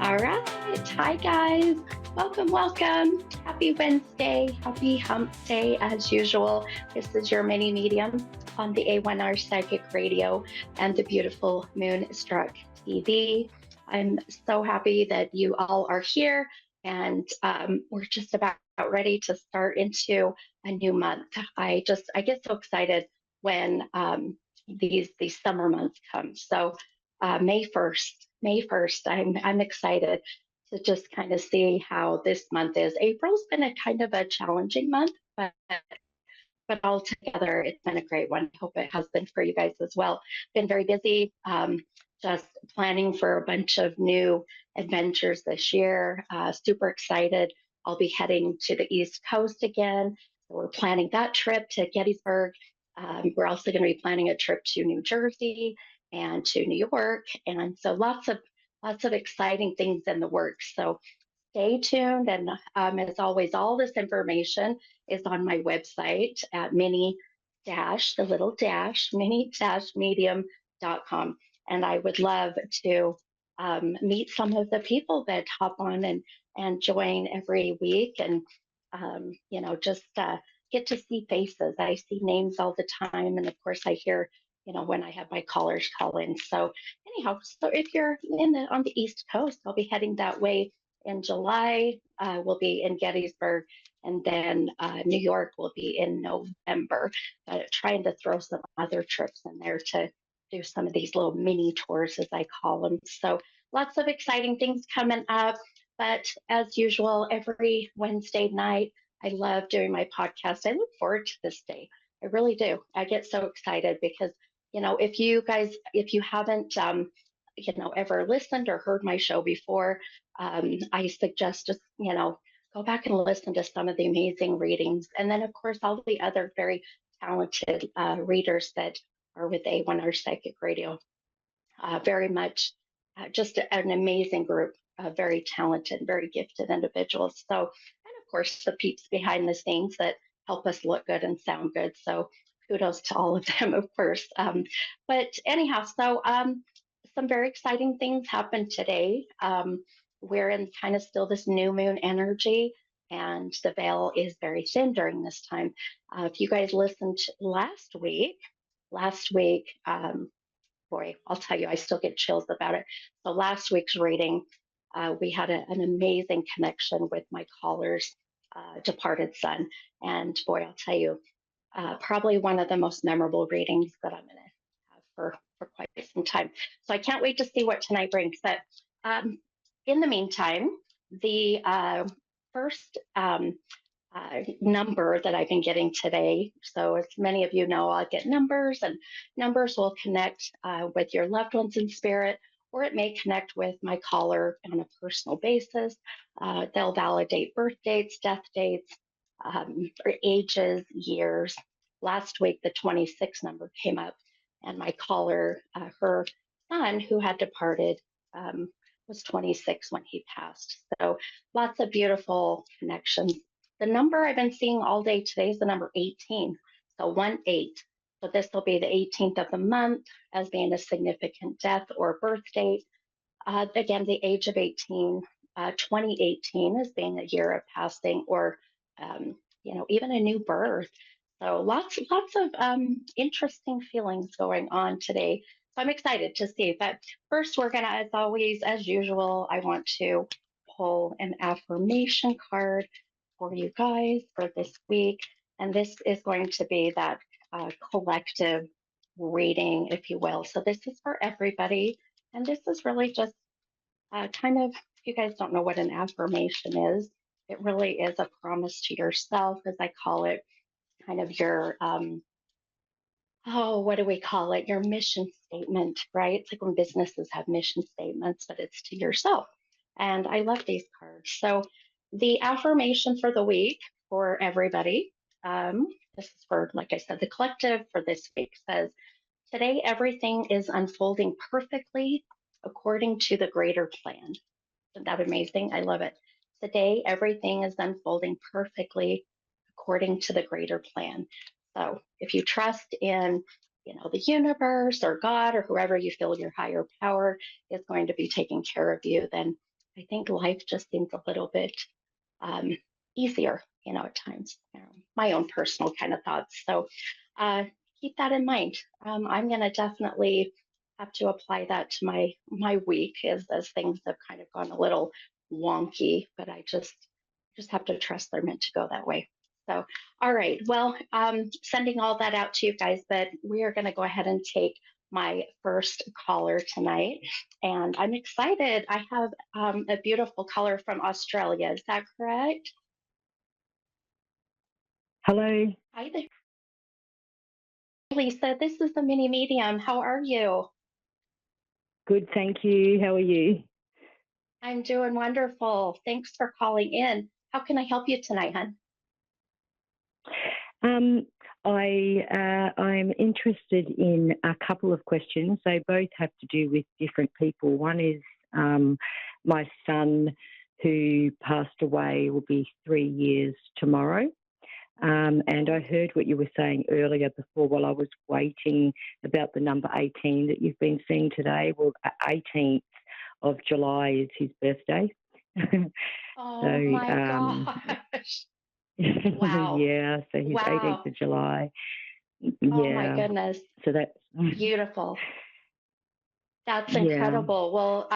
All right. Hi, guys. Welcome, welcome. Happy Wednesday. Happy hump day, as usual. This is your mini medium on the A1R Psychic Radio and the beautiful Moonstruck TV. I'm so happy that you all are here, and we're just about ready to start into a new month. I get so excited when these summer months come. So May 1st, I'm excited to just kind of see how this month is. April's been a kind of a challenging month, but altogether it's been a great one. I hope it has been for you guys as well. Been very busy, just planning for a bunch of new adventures this year. Super excited. I'll be heading to the East Coast again. So we're planning that trip to Gettysburg. We're also going to be planning a trip to New Jersey and to New York, and so lots of exciting things in the works. So stay tuned. And as always, all this information is on my website at the little dash, mini-medium.com. And I would love to meet some of the people that hop on and join every week and, just get to see faces. I see names all the time. And of course, I hear, when I have my callers call in. So anyhow, so if you're on the East Coast, I'll be heading that way in July. We'll be in Gettysburg, and then New York will be in November. Trying to throw some other trips in there to do some of these little mini tours, as I call them. So lots of exciting things coming up. But as usual, every Wednesday night, I love doing my podcast. I look forward to this day. I really do. I get so excited because, if you haven't, ever listened or heard my show before, I suggest just, go back and listen to some of the amazing readings. And then, of course, all the other very talented readers that are with A1R Psychic Radio. Very much just an amazing group of very talented, very gifted individuals. So, and of course, the peeps behind the scenes that help us look good and sound good. So, kudos to all of them, of course. But anyhow, some very exciting things happened today. We're in kind of still this new moon energy, and the veil is very thin during this time. If you guys listened last week, boy, I'll tell you, I still get chills about it. So last week's reading, we had an amazing connection with my caller's departed son, and boy, I'll tell you, probably one of the most memorable readings that I'm going to have for quite some time. So I can't wait to see what tonight brings. But um, in the meantime, the first number that I've been getting today. So, as many of you know, I get numbers, and numbers will connect with your loved ones in spirit, or it may connect with my caller on a personal basis. They'll validate birth dates, death dates, or ages, years. Last week, the 26 number came up, and my caller, her son, who had departed, was 26 when he passed. So, lots of beautiful connections. The number I've been seeing all day today is the number 18. So 1-8. So this will be the 18th of the month as being a significant death or birth date. Again, the age of 18, 2018 as being a year of passing or, even a new birth. So lots of interesting feelings going on today. So I'm excited to see. But first, we're going to, as always, as usual, I want to pull an affirmation card for you guys for this week. And this is going to be that collective reading, if you will. So this is for everybody. And this is really just kind of, if you guys don't know what an affirmation is, it really is a promise to yourself, as I call it, kind of your, what do we call it? Your mission statement, right? It's like when businesses have mission statements, but it's to yourself. And I love these cards. So the affirmation for the week for everybody, this is for, like I said, the collective for this week says, today everything is unfolding perfectly according to the greater plan. Isn't that amazing? I love it. Today everything is unfolding perfectly according to the greater plan. So if you trust in, the universe or God or whoever you feel your higher power is going to be taking care of you, then I think life just seems a little bit um, easier, at times. My own personal kind of thoughts. So uh, keep that in mind. I'm going to definitely have to apply that to my week as things have kind of gone a little wonky, but I just have to trust they're meant to go that way. So, all right. Well, sending all that out to you guys, but we are going to go ahead and take my first caller tonight. And I'm excited. I have a beautiful caller from Australia. Is that correct? Hello. Hi there, Lisa. This is the mini medium. How are you? Good, thank you. How are you? I'm doing wonderful. Thanks for calling in. How can I help you tonight, hon? Um, I'm interested in a couple of questions. They both have to do with different people. One is um, my son, who passed away, will be 3 years tomorrow. And I heard what you were saying earlier before while I was waiting about the number 18 that you've been seeing today. Well, 18th of July is his birthday. So, Oh my gosh. Wow. yeah, so he's 18th Wow. of July. Oh my Yeah, goodness. so that's, Beautiful. That's yeah, incredible. Well,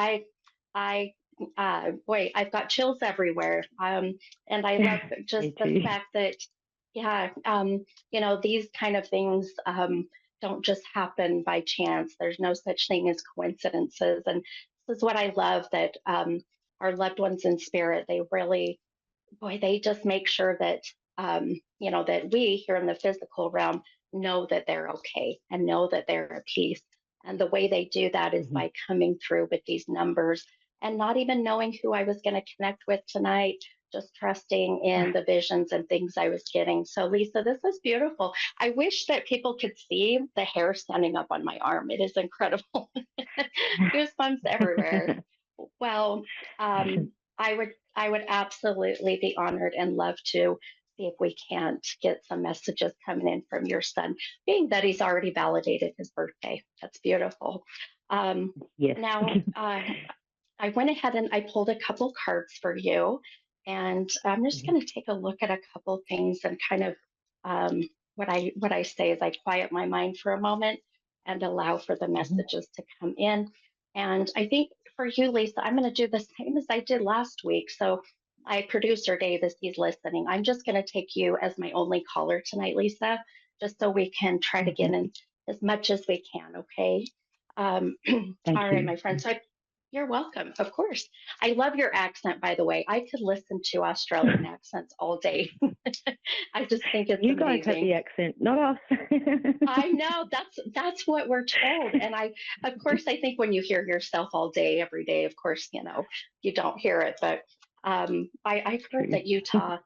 boy, I've got chills everywhere. And I love just me the too. fact that, yeah, these kind of things don't just happen by chance. There's no such thing as coincidences. And this is what I love that our loved ones in spirit, they really, boy, they just make sure that that we here in the physical realm know that they're okay and know that they're at peace. And the way they do that is Mhm. by coming through with these numbers and not even knowing who I was going to connect with tonight, just trusting in the visions and things I was getting. So, Lisa, this is beautiful. I wish that people could see the hair standing up on my arm. It is incredible. Goosebumps everywhere. Well, I would absolutely be honored and love to see if we can't get some messages coming in from your son, being that he's already validated his birthday. That's beautiful. Um, Yes. now, I went ahead and I pulled a couple cards for you, and I'm just Mhm, going to take a look at a couple things and kind of what I say is I quiet my mind for a moment and allow for the mhm, messages to come in. And I think for you, Lisa, I'm going to do the same as I did last week. So my producer Davis, he's listening. I'm just going to take you as my only caller tonight, Lisa, just so we can try to get mhm. in as much as we can. Okay. Um, Thank all right, you. my friend. So you're welcome. Of course. I love your accent, by the way. I could listen to Australian accents all day. I just think it's You guys have amazing. the accent, not us. I know that's what we're told. And of course I think when you hear yourself all day, every day, of course, you don't hear it. But I've heard True. that Utah,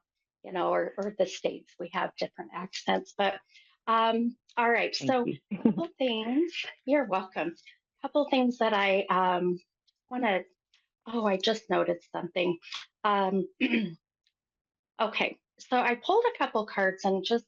or the states, we have different accents. But all right, Thank so you. a couple things. You're welcome. A couple things that I want to. Oh, I just noticed something. Um, okay, so I pulled a couple cards and just,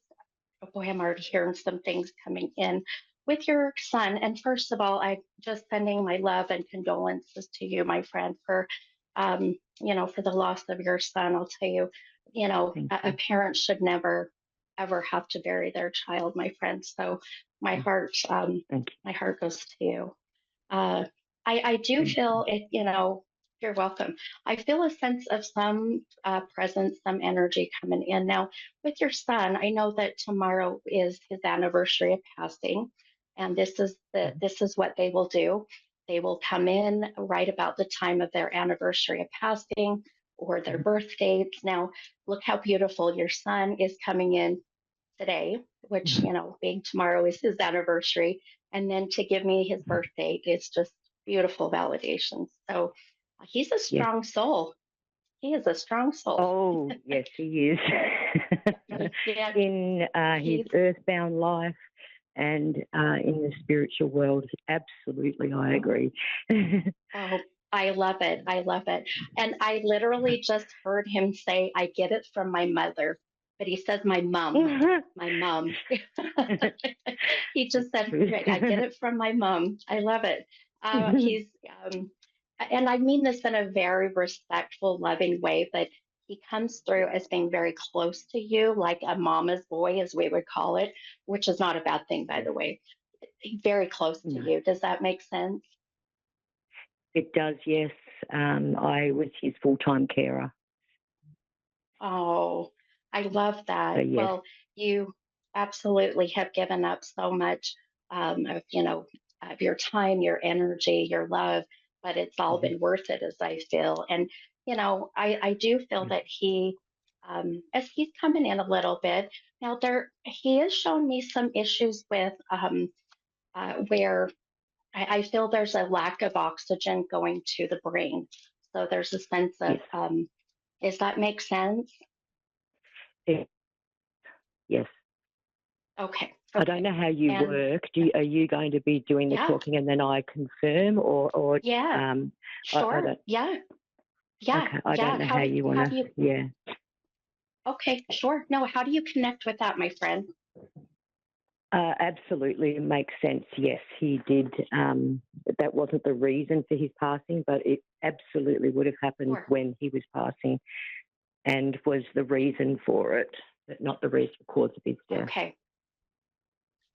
oh boy, I'm already hearing some things coming in with your son. And first of all, I'm just sending my love and condolences to you, my friend, for the loss of your son. I'll tell you, Thank a you. parent should never, ever have to bury their child, my friend. So my Mm, heart, Thank my heart goes to you. Uh, I you. do Thank feel you. it, you're welcome. I feel a sense of some presence, some energy coming in. Now, with your son, I know that tomorrow is his anniversary of passing, and Mhm, this is what they will do. They will come in right about the time of their anniversary of passing or their mhm, birth dates. Now, look how beautiful your son is coming in today, which, mhm. being tomorrow is his anniversary. And then to give me his Mhm. birth date is just beautiful validation. So he's a Yes. strong soul. He is a strong soul. Oh, yes, he is. Yeah, In his he's, earthbound life and in the spiritual world, absolutely, I agree. oh, I love it. I love it. And I literally just heard him say, I get it from my mother, but he says, my mom. He just said, Good. right, I get it from my mom. I love it. He's, um, and I mean this in a very respectful, loving way, but he comes through as being very close to you, like a mama's boy, as we would call it, which is not a bad thing, by Yes. the way. Very close to No, you. Does that make sense? it does. Yes, I was his full-time carer. Oh, I love So that. yes. Well, you absolutely have given up so much of, of your time, your energy, your love, but it's all Mhm. been worth it, as I feel. And, I do feel Yes. that as he's coming in a little bit, now he has shown me some issues with where I feel there's a lack of oxygen going to the brain. So there's a sense of, Yes. does that make sense? Yes. Yes. Okay, I don't okay. know how you And work. Are you going to be doing the yeah, talking and then I confirm, or yeah, um, I sure. don't. Yeah, yeah, Okay, I don't yeah. know how you want How to. do you, Yeah. okay, sure. No, how do you connect with that, my friend? Absolutely, it makes sense. Yes, he did. That wasn't the reason for his passing, but it absolutely would have happened Sure. when he was passing, and was the reason for it, but not the reason cause of his death. Okay,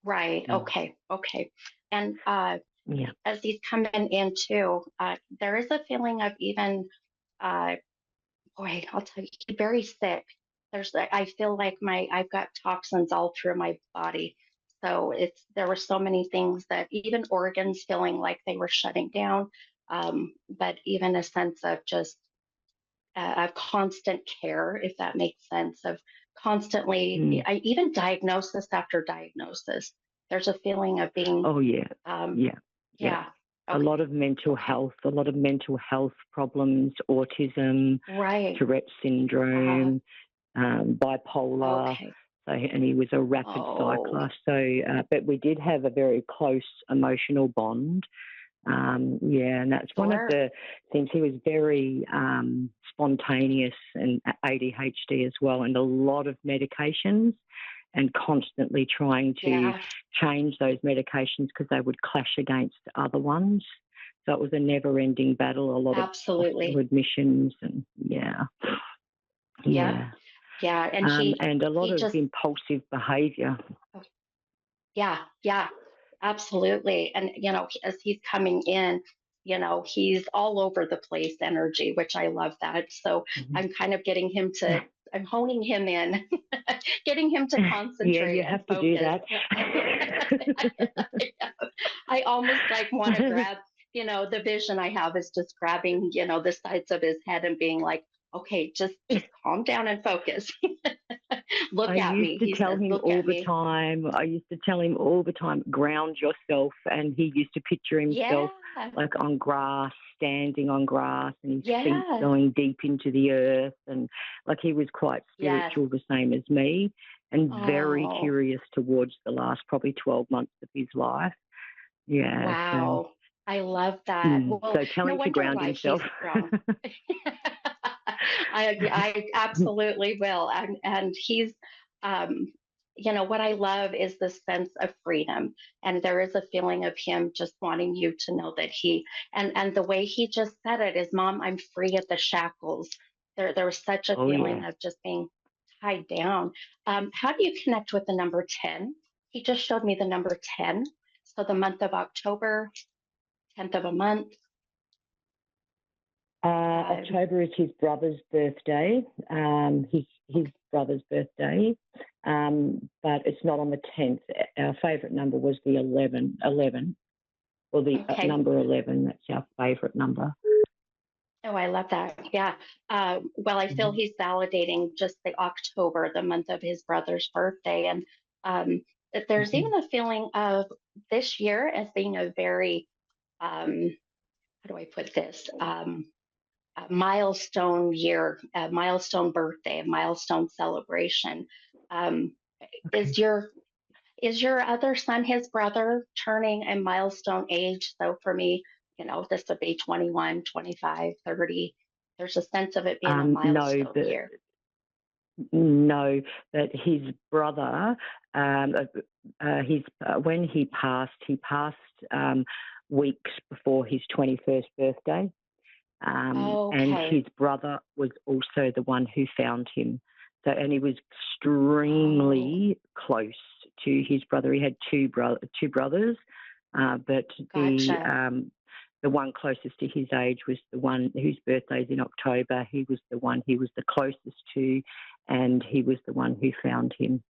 right. Mm. Okay, okay. And Yeah. as he's coming in too, there is a feeling of even, uh, boy, I'll tell you, he's very sick. I feel like I've got toxins all through my body. So there were so many things that even organs feeling like they were shutting down, but even a sense of just of constant care, if that makes sense, of constantly, Mm. even diagnosis after diagnosis. There's a feeling of being, Oh yeah. um, Yeah. Yeah. yeah, A okay, lot of mental okay, health, a lot of mental health problems, autism, right, Tourette uh, syndrome, bipolar. okay, So, and he was a rapid oh, cycler. So, but we did have a very close emotional bond. Yeah, and that's one of sure, the things. He was very spontaneous and ADHD as well, and a lot of medications, and constantly trying to yeah, change those medications because they would clash against other ones. So it was a never-ending battle. A lot of hospital absolutely, admissions, and yeah, yeah, yeah, yeah, and he and a lot he of just impulsive behaviour. Yeah, yeah, absolutely. And, as he's coming in, he's all over the place energy, which I love that. So Mhm. I'm kind of I'm honing him in, getting him to Yeah, concentrate you and have to do focus. that. I almost like want to grab, the vision I have is just grabbing, the sides of his head and being like, okay, just calm down and focus. I Look at used me. to He tell says, him look all at the me. time. I used to tell him all the time, ground yourself. And he used to picture Yeah, himself like on grass, standing on grass, and his feet yeah. going deep into the earth. And like he was quite Yes. spiritual, the same as me, and very Oh, curious towards the last probably 12 months of his life. Yeah. So, wow. I love that. Well, so tell no him to wonder ground why himself. he's strong. I absolutely will. And he's, um, what I love is the sense of freedom. And there is a feeling of him just wanting you to know that and the way he just said it is, Mom, I'm free of the shackles. There was such a Oh, feeling yeah. of just being tied down. How do you connect with the number 10? He just showed me the number 10. So the month of October, 10th of a month. Uh, October is his brother's birthday. His okay, brother's birthday, but it's not on the 10th. Our favourite number was the 11, or the okay. number 11. That's our favourite number. Oh, I love that. Yeah. Well, I feel Mhm. he's validating just the October, the month of his brother's birthday. And there's Mhm. even a feeling of this year as being a very, how do I put this? A milestone year, a milestone birthday, a milestone celebration. Um, Okay. is your Is your other son, his brother, turning a milestone age? So for me, this would be 21, 25, 30. There's a sense of it being a No, milestone year. no, but his brother, um, when he passed weeks before his 21st birthday. And Okay. his brother was also the one who found him. So, and he was Oh, extremely close to his brother. He had two brothers, but gotcha. the one closest to his age was the one whose birthday's in October. He was the one he was the closest to, and he was the one who found him.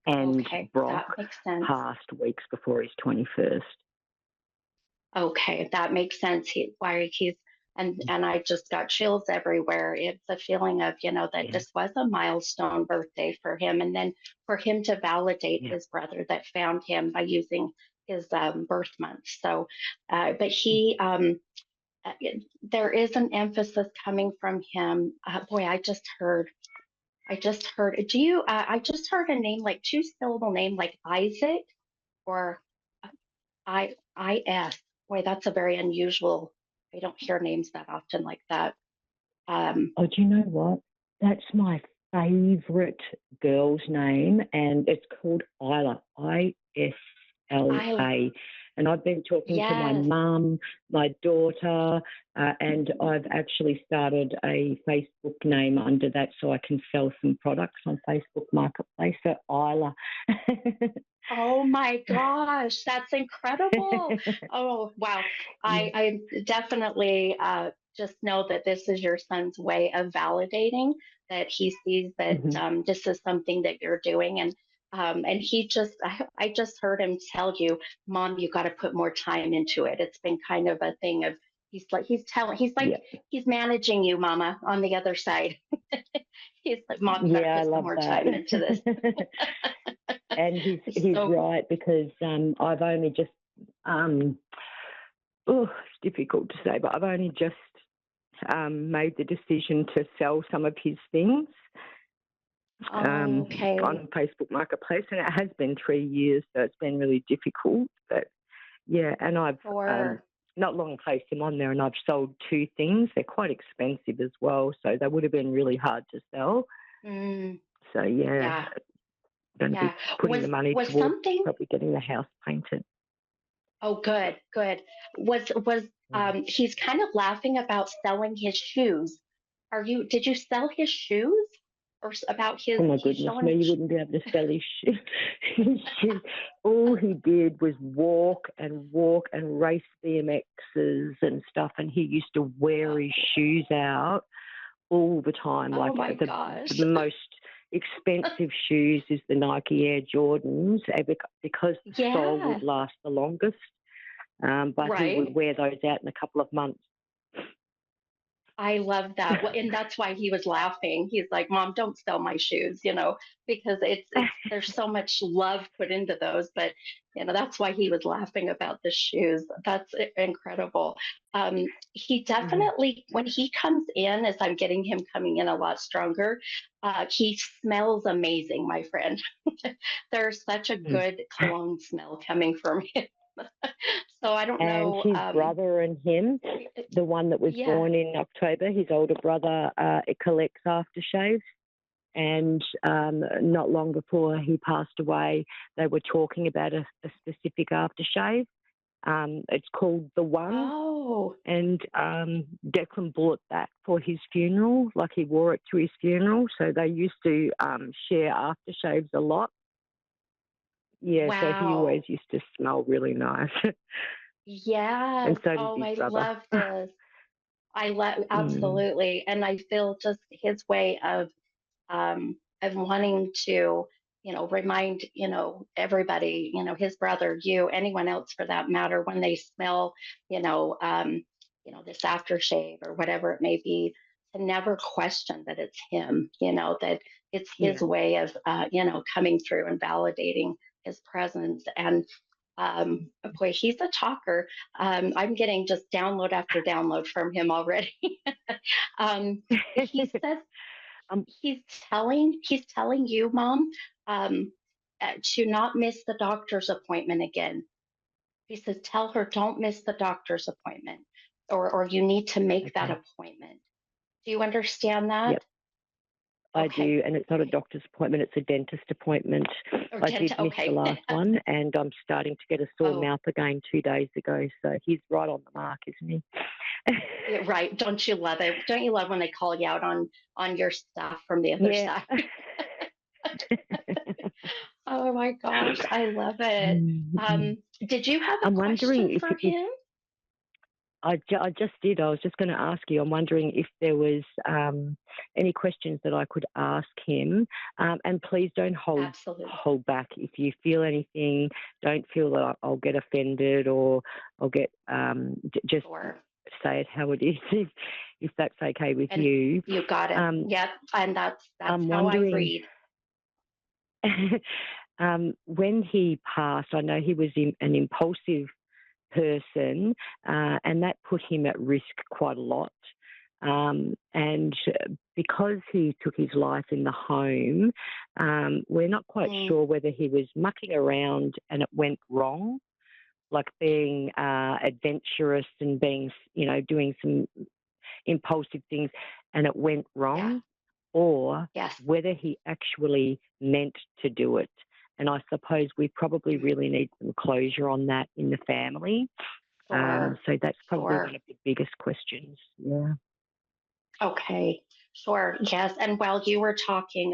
And Okay, Brock that makes sense. passed weeks before his 21st. Okay, that makes sense. Why he's and I just got chills everywhere. It's a feeling of, that Yeah, this was a milestone birthday for him, and then for him to validate yeah. his brother that found him by using his birth month. So, but there is an emphasis coming from him. Boy, I just heard. Do you? I just heard a name like two syllable name like Isaac or IS. Boy, that's a very unusual. I don't hear names that often like that. Oh, do you know what? That's my favourite girl's name, and it's called Isla, I Isla. And I've been talking to my yes. mum, my daughter, and I've actually started a Facebook name under that so I can sell some products on Facebook Marketplace. So Isla. Oh my gosh, that's incredible. Oh wow. Yeah. I definitely just know that this is your son's way of validating that he sees that Mhm. this is something that you're doing and he just I just heard him tell you, Mom, you got to put more time into it. It's been kind of a thing of Yeah. he's managing you, Mama, on the other side. He's like, Mom, you got to Yeah, I put some love more that. time into this. And he's So right because I've only just it's difficult to say, but I've only just made the decision to sell some of his things okay. on Facebook Marketplace, and it has been 3 years, so it's been really difficult. But yeah, and I've Sure. not long placed them on there, and I've sold two things. They're quite expensive as well, so they would have been really hard to sell. Mm, So yeah, yeah. going to be Yeah. putting the money Was towards something probably getting the house painted. oh good, good. Was Mm. he's kind of laughing about selling his shoes. Did you sell his shoes or about Oh his my he's goodness me, showing you wouldn't be able to sell his shoes. His shoes. All he did was walk and race BMXs and stuff, and he used to wear his shoes out all the time. oh Like my the gosh. most expensive shoes is the Nike Air Jordans because the sole Yeah. would last the longest. But he would Right. wear those out in a couple of months. I love that. Well, and that's why he was laughing. He's like, "Mom, don't sell my shoes," because it's there's so much love put into those. But that's why he was laughing about the shoes. That's incredible. He Mhm. definitely, when he comes in, as I'm getting him coming in a lot stronger, he smells amazing, my friend. There's such a Mm. good cologne smell coming from him. So I don't And know. his brother and him, the one that was Yeah. born in October, his older brother, it collects aftershaves. And not long before he passed away, they were talking about a specific aftershave. It's called The One. Oh. And Declan bought that for his funeral, like he wore it to his funeral. So they used to share aftershaves a lot. Yeah, so he always Wow. used to smell really nice. Yes. And so did Oh, his I brother. love this. I love Mm, absolutely. And I feel just his way of wanting to, remind, everybody, his brother, you, anyone else for that matter, when they smell, you know, um, this aftershave or whatever it may be, to never question that it's him, that it's his yeah. way of, coming through and validating his presence. And boy, he's a talker. I'm getting just download after download from him already. um, he says um, he's telling you, Mom, um, to not miss the doctor's appointment again. He says, tell her don't miss the doctor's appointment, or you need to make that okay. appointment. Do you understand that? Yep. I Okay. do, and it's not a Okay. doctor's appointment, it's a dentist appointment. Or I dent. did miss the Okay. last one, and I'm starting to get a sore Oh, mouth again 2 days ago. So he's right on the mark, isn't he? yeah, right. Don't you love it? Don't you love when they call you out on your stuff from the other Yeah. side? Oh my gosh, I love it. Mm. Did you have a I'm question wondering for if him? I just did. I was just going to ask you. I'm wondering if there was any questions that I could ask him. And please don't Absolutely. hold back. If you feel anything, don't feel that I'll get offended or I'll get just Sure. say it how it is. If that's okay with And you. you got it. Um, Yep. And that's I'm how I wondering. read. When he passed, I know he was an impulsive person, and that put him at risk quite a lot. And because he took his life in the home, we're not quite Mm, sure whether he was mucking around and it went wrong, like being adventurous and being, doing some impulsive things and it went yeah. wrong, or Yes. whether he actually meant to do it. And I suppose we probably Mm, really need some closure on that in the family. sure. So that's probably one Sure. of the biggest questions. Yeah. Okay, sure. Yes. And while you were talking,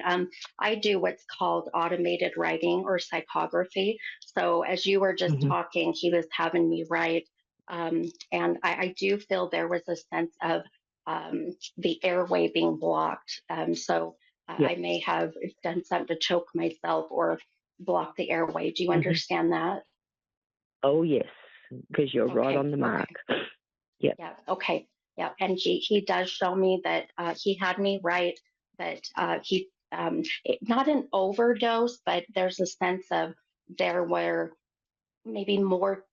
I do what's called automated writing or psychography. So as you were just Hmm. talking, he was having me write. And I do feel there was a sense of the airway being blocked. So Yeah. I may have done something to choke myself or block the airway. Do you Hmm. understand that? Oh, yes, because you're right Okay. on the mark. Okay. Yep. Yeah. Okay. Yeah. And he does show me that he had me write that not an overdose, but there's a sense of there were maybe um,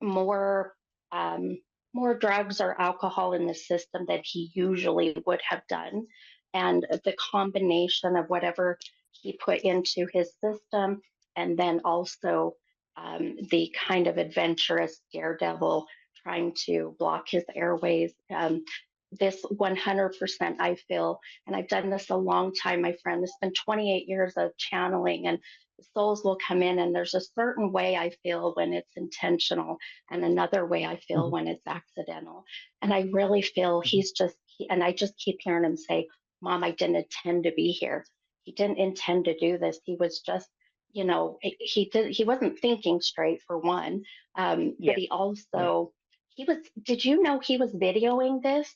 more drugs or alcohol in the system that he usually would have done, and the combination of whatever he put into his system, and then also the kind of adventurous daredevil trying to block his airways. This 100% I feel, and I've done this a long time, my friend. It's been 28 years of channeling, and souls will come in, and there's a certain way I feel when it's intentional and another way I feel Hmm. when it's accidental. And I really feel Hmm. and I just keep hearing him say, Mom, I didn't intend to be here. He didn't intend to do this. He was just, he wasn't thinking straight for one. But Yep. he Yep. also, did you know he was videoing this?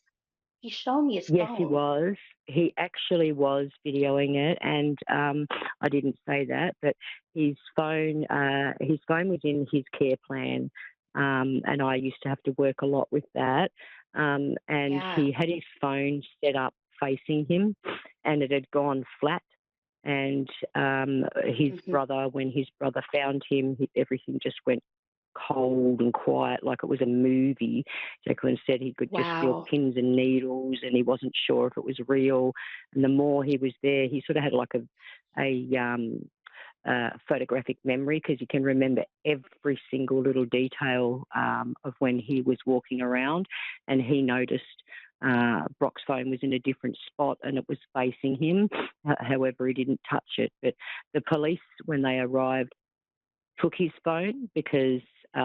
He showed me his Yes, he phone. was. He actually was videoing it, and I didn't say that, but his phone was in his care plan, and I used to have to work a lot with that. And Yeah. he had his phone set up facing him, and it had gone flat. And his Hmm. brother, when his brother found him, everything just went cold and quiet, like it was a movie. Jacqueline said he could just feel Wow. pins and needles, and he wasn't sure if it was real. And the more he was there, he sort of had like a photographic memory because he can remember every single little detail of when he was walking around. And he noticed Brock's phone was in a different spot and it was facing him. However, he didn't touch it. But the police, when they arrived, took his phone because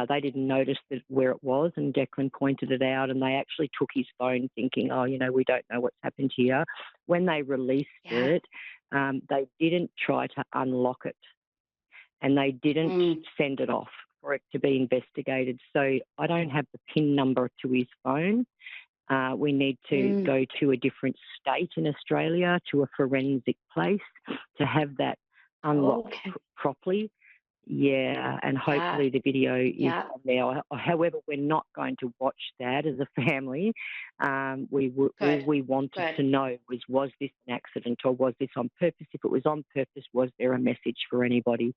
they didn't notice that where it was, and Declan pointed it out, and they actually took his phone thinking, oh, we don't know what's happened here. When they released Yeah. it, they didn't try to unlock it, and they didn't Mm. send it off for it to be investigated. So I don't have the PIN number to his phone. We need to Mm. go to a different state in Australia, to a forensic place, to have that unlocked Okay. properly. Yeah, and Yeah. hopefully the video is Yeah. on there. However, we're not going to watch that as a family. All Good. we wanted Good. to know was this an accident or was this on purpose? If it was on purpose, was there a message for anybody?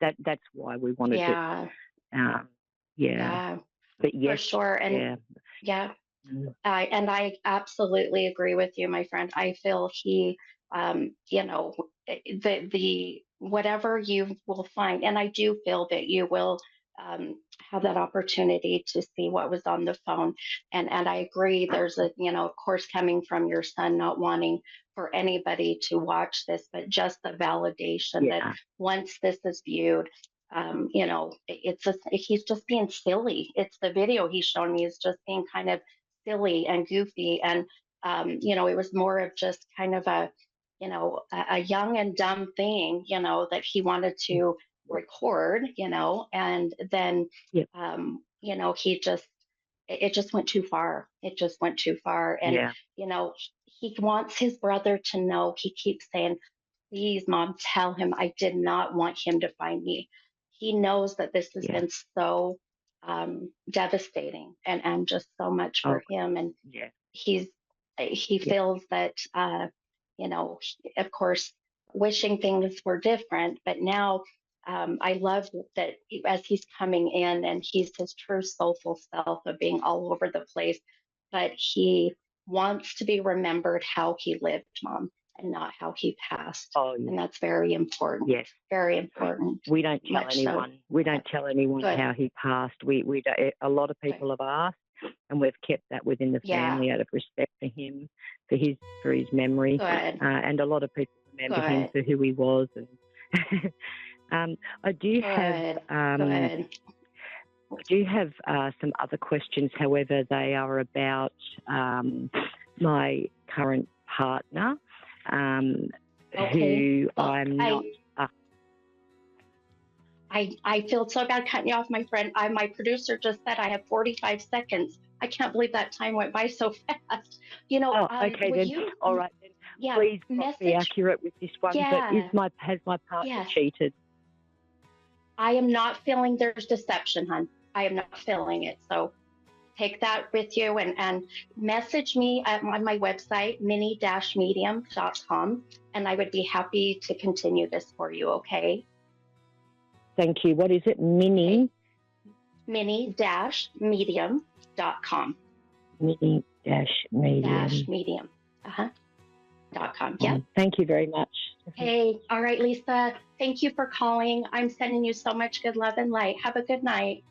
That's why we wanted it. Yeah. Um, yeah, Yeah. but For yes, sure. And yeah. yeah, Mm. I absolutely agree with you, my friend. I feel the whatever you will find, and I do feel that you will have that opportunity to see what was on the phone. And I agree. There's of course, coming from your son not wanting for anybody to watch this, but just the validation that Yeah. once this is viewed, it's just, he's just being silly. It's the video he's shown me is just being kind of silly and goofy. And, it was more of just kind of a young and dumb thing, that he wanted to record, and then, Yep. he just, it just went too far. It just went too far. And, Yeah. you know, he wants his brother to know. He keeps saying, please, mom, tell him I did not want him to find me. He knows that this has Yeah. been so devastating and just so much Oh, for him. And yeah. he's he Yeah. feels that of course, wishing things were different, but now I love that as he's coming in and he's his true soulful self of being all over the place, but he wants to be remembered how he lived, mom, and not how he passed. Oh, And yeah. that's very important. Yes. Very important. We don't tell Much so. anyone. We Yeah. don't tell anyone Good. how he passed. We don't, a lot of Good. people have asked, and we've kept that within the Yeah. family out of respect for him, for his memory, Good. and a lot of people remember him Good. for who he was. And I do have Good. some other questions. However, they are about my current partner, Okay. who Well, I'm not. I feel so bad cutting you off, my friend. My producer just said I have 45 seconds. I can't believe that time went by so fast. Okay would then. you, All right then. yeah, Please be message? accurate with this one. Yeah. But has my partner Yes. cheated? I am not feeling there's deception, hon. I am not feeling it. So take that with you and message me on my website, mini-medium.com, and I would be happy to continue this for you, okay? Thank you. What is it? Mini? Mini-medium.com. Mini-medium. Medium. .com. Yep. Thank you very much. Hey, all right, Lisa. Thank you for calling. I'm sending you so much good love and light. Have a good night.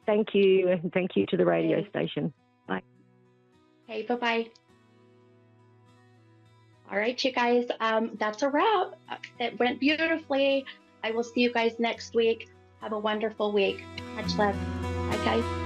Thank you, and thank you to the radio station. Bye. Hey, bye-bye. All right, you guys, that's a wrap. It went beautifully. I will see you guys next week. Have a wonderful week. Much love. Bye, guys.